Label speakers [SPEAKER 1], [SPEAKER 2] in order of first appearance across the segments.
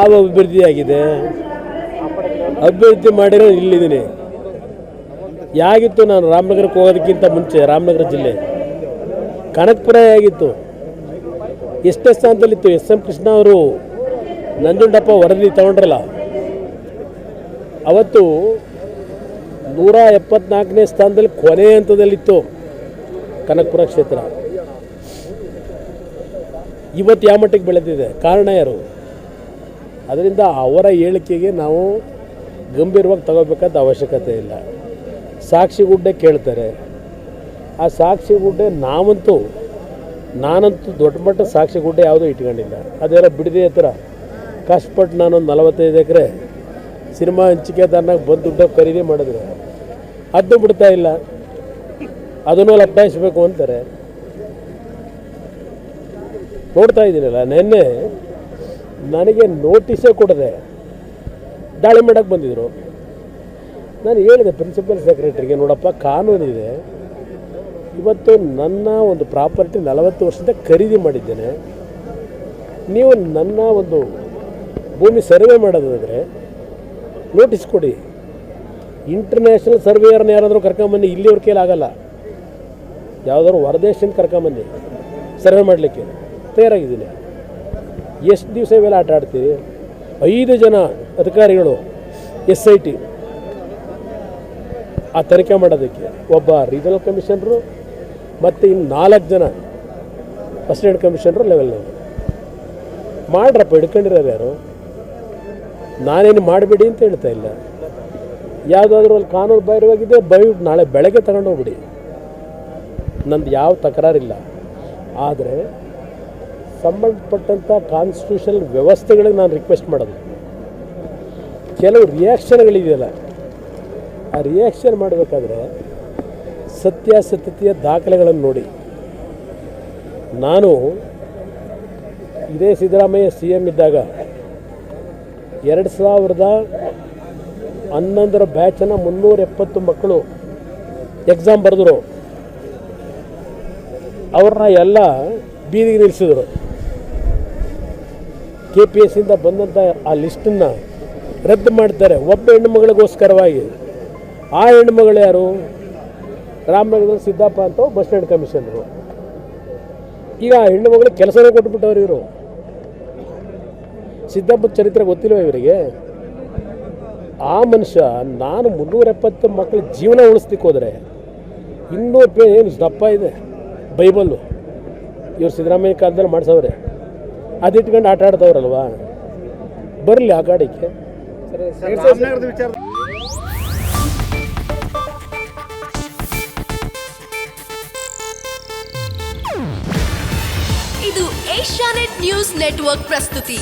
[SPEAKER 1] ಯಾವ ಅಭಿವೃದ್ಧಿ ಆಗಿದೆ? ಅಭಿವೃದ್ಧಿ ಮಾಡಿರೋ ಇಲ್ಲಿದ್ದೀನಿ. ಯಾಗಿತ್ತು ನಾನು ರಾಮನಗರಕ್ಕೆ ಹೋಗೋದಕ್ಕಿಂತ ಮುಂಚೆ? ರಾಮನಗರ ಜಿಲ್ಲೆ ಕನಕಪುರ ಆಗಿತ್ತು. ಎಷ್ಟೇ ಸ್ಥಾನದಲ್ಲಿತ್ತು? ಎಸ್ ಎಂ ಕೃಷ್ಣ ಅವರು ನಂಜುಂಡಪ್ಪ ವರದಿ ತಗೊಂಡ್ರಲ್ಲ, ಅವತ್ತು 174ನೇ ಸ್ಥಾನದಲ್ಲಿ ಕೊನೆ ಹಂತದಲ್ಲಿತ್ತು ಕನಕಪುರ ಕ್ಷೇತ್ರ. ಇವತ್ತು ಯಾವ ಮಟ್ಟಿಗೆ ಬೆಳೆದಿದೆ? ಕಾರಣ ಯಾರು? ಅದರಿಂದ ಅವರ ಹೇಳಿಕೆಗೆ ನಾವು ಗಂಭೀರವಾಗಿ ತಗೋಬೇಕಾದ ಅವಶ್ಯಕತೆ ಇಲ್ಲ. ಸಾಕ್ಷಿಗುಡ್ಡೆ ಕೇಳ್ತಾರೆ. ಆ ಸಾಕ್ಷಿಗುಡ್ಡೆ ನಾನಂತೂ ದೊಡ್ಡ ಮಟ್ಟ ಸಾಕ್ಷಿಗುಡ್ಡೆ ಯಾವುದೂ ಇಟ್ಕೊಂಡಿಲ್ಲ. ಅದೆಲ್ಲ ಬಿಡದೆ ಹತ್ರ ಕಷ್ಟಪಟ್ಟು ನಾನೊಂದು 45 ಎಕರೆ ಸಿನಿಮಾ ಹಂಚಿಕೆದಾರನಾಗ ಬಂದು ದುಡ್ಡು ಖರೀದಿ ಮಾಡಿದ್ರು. ಅದು ಬಿಡ್ತಾ ಇಲ್ಲ, ಅದನ್ನು ಲಪ್ಟಾಯಿಸ್ಬೇಕು ಅಂತಾರೆ. ನೋಡ್ತಾ ಇದ್ದೀನಲ್ಲ, ನಿನ್ನೆ ನನಗೆ ನೋಟಿಸೇ ಕೊಡದೆ ದಾಳಿ ಮಾಡೋಕ್ಕೆ ಬಂದಿದ್ದರು. ನಾನು ಹೇಳಿದೆ ಪ್ರಿನ್ಸಿಪಲ್ ಸೆಕ್ರೆಟರಿಗೆ, ನೋಡಪ್ಪ ಕಾನೂನಿದೆ, ಇವತ್ತು ನನ್ನ ಒಂದು ಪ್ರಾಪರ್ಟಿ 40 ವರ್ಷದಿಂದ ಖರೀದಿ ಮಾಡಿದ್ದೇನೆ, ನೀವು ನನ್ನ ಒಂದು ಭೂಮಿ ಸರ್ವೆ ಮಾಡೋದಾದರೆ ನೋಟಿಸ್ ಕೊಡಿ. ಇಂಟರ್ನ್ಯಾಷನಲ್ ಸರ್ವೇಯರ್ನ ಯಾರಾದರೂ ಕರ್ಕೊಂಬನ್ನಿ, ಇಲ್ಲಿಯವ್ರ ಕೈಲಿ ಆಗಲ್ಲ. ಯಾವುದಾದ್ರು ಹೊರದೇಶದಿಂದ ಕರ್ಕೊಂಬನ್ನಿ ಸರ್ವೆ ಮಾಡಲಿಕ್ಕೆ ತಯಾರಾಗಿದ್ದೀನಿ. ಎಷ್ಟು ದಿವಸ ಇವೆಲ್ಲ ಆಟ ಆಡ್ತೀವಿ? 5 ಜನ ಅಧಿಕಾರಿಗಳು SIT ಆ ತನಿಖೆ ಮಾಡೋದಕ್ಕೆ, ಒಬ್ಬ ರೀಜನಲ್ ಕಮಿಷನರು ಮತ್ತು ಇನ್ನು 4 ಜನ ಅಸಿಸ್ಟೆಂಟ್ ಕಮಿಷನರು ಲೆವೆಲ್ನವರು. ಮಾಡ್ರಪ್ಪ, ಹಿಡ್ಕೊಂಡಿರೋರು ಯಾರು? ನಾನೇನು ಮಾಡಬೇಡಿ ಅಂತ ಹೇಳ್ತಾ ಇಲ್ಲ. ಯಾವುದಾದ್ರೂ ಅಲ್ಲಿ ಕಾನೂನು ಬಾಹಿರವಾಗಿದೆ, ನಾಳೆ ಬೆಳಗ್ಗೆ ತಗೊಂಡೋಗ್ಬಿಡಿ, ನಂದು ಯಾವ ತಕರಾರಿಲ್ಲ. ಆದರೆ ಸಂಬಂಧಪಟ್ಟಂಥ ಕಾನ್ಸ್ಟಿಟ್ಯೂಷನಲ್ ವ್ಯವಸ್ಥೆಗಳಿಗೆ ನಾನು ರಿಕ್ವೆಸ್ಟ್ ಮಾಡೋದು, ಕೆಲವು ರಿಯಾಕ್ಷನ್ಗಳಿದೆಯಲ್ಲ, ಆ ರಿಯಾಕ್ಷನ್ ಮಾಡಬೇಕಾದ್ರೆ ಸತ್ಯಾಸತ್ಯತೆಯ ದಾಖಲೆಗಳನ್ನು ನೋಡಿ. ನಾನು ಇದೇ ಸಿದ್ದರಾಮಯ್ಯ CM ಇದ್ದಾಗ 2011ರ ಬ್ಯಾಚನ್ನು 370 ಮಕ್ಕಳು ಎಕ್ಸಾಮ್ ಬರೆದ್ರು. ಅವ್ರನ್ನ ಎಲ್ಲ ಬೀದಿಗೆ ನಿಲ್ಲಿಸಿದ್ರು. KPSಸಿಂದ ಬಂದಂಥ ಆ ಲಿಸ್ಟನ್ನು ರದ್ದು ಮಾಡ್ತಾರೆ ಒಬ್ಬ ಹೆಣ್ಣುಮಗಳಿಗೋಸ್ಕರವಾಗಿ. ಆ ಹೆಣ್ಣುಮಗಳು ಯಾರು? ರಾಮನಗರದ ಸಿದ್ದಪ್ಪ ಅಂತ ಬಸ್ ಸ್ಟ್ಯಾಂಡ್ ಕಮಿಷನರು. ಈಗ ಆ ಹೆಣ್ಣುಮಗಳಿಗೆ ಕೆಲಸನೇ ಕೊಟ್ಬಿಟ್ಟವ್ರು ಇವರು. ಸಿದ್ದಪ್ಪ ಚರಿತ್ರೆ ಗೊತ್ತಿಲ್ವ ಇವರಿಗೆ? ಆ ಮನುಷ್ಯ, ನಾನು 370 ಮಕ್ಕಳ ಜೀವನ ಉಳಿಸ್ಲಿಕ್ಕೆ ಹೋದರೆ 200 ರೂಪಾಯಿ ಏನು ದಪ್ಪ ಇದೆ ಬೈಬಲ್ಲು, ಇವ್ರು ಸಿದ್ದರಾಮಯ್ಯ ಕಾಲದಲ್ಲಿ ಮಾಡಿಸವ್ರೆ. ಅದಿಟ್ಕೊಂಡು ಆಟ ಆಡ್ತವ್ರಲ್ವಾ, ಬರಲಿ ಆ ಗಾಡಿಗೆ.
[SPEAKER 2] ಇದು ಏಷ್ಯಾನೆಟ್ ನ್ಯೂಸ್ ನೆಟ್ವರ್ಕ್ ಪ್ರಸ್ತುತಿ.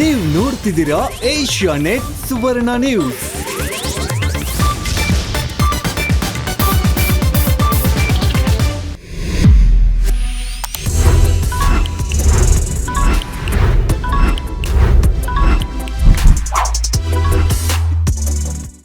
[SPEAKER 3] ನೀವು ನೋಡ್ತಿದ್ದೀರಾ ಏಷ್ಯಾನೆಟ್ ಸುವರ್ಣ ನ್ಯೂಸ್.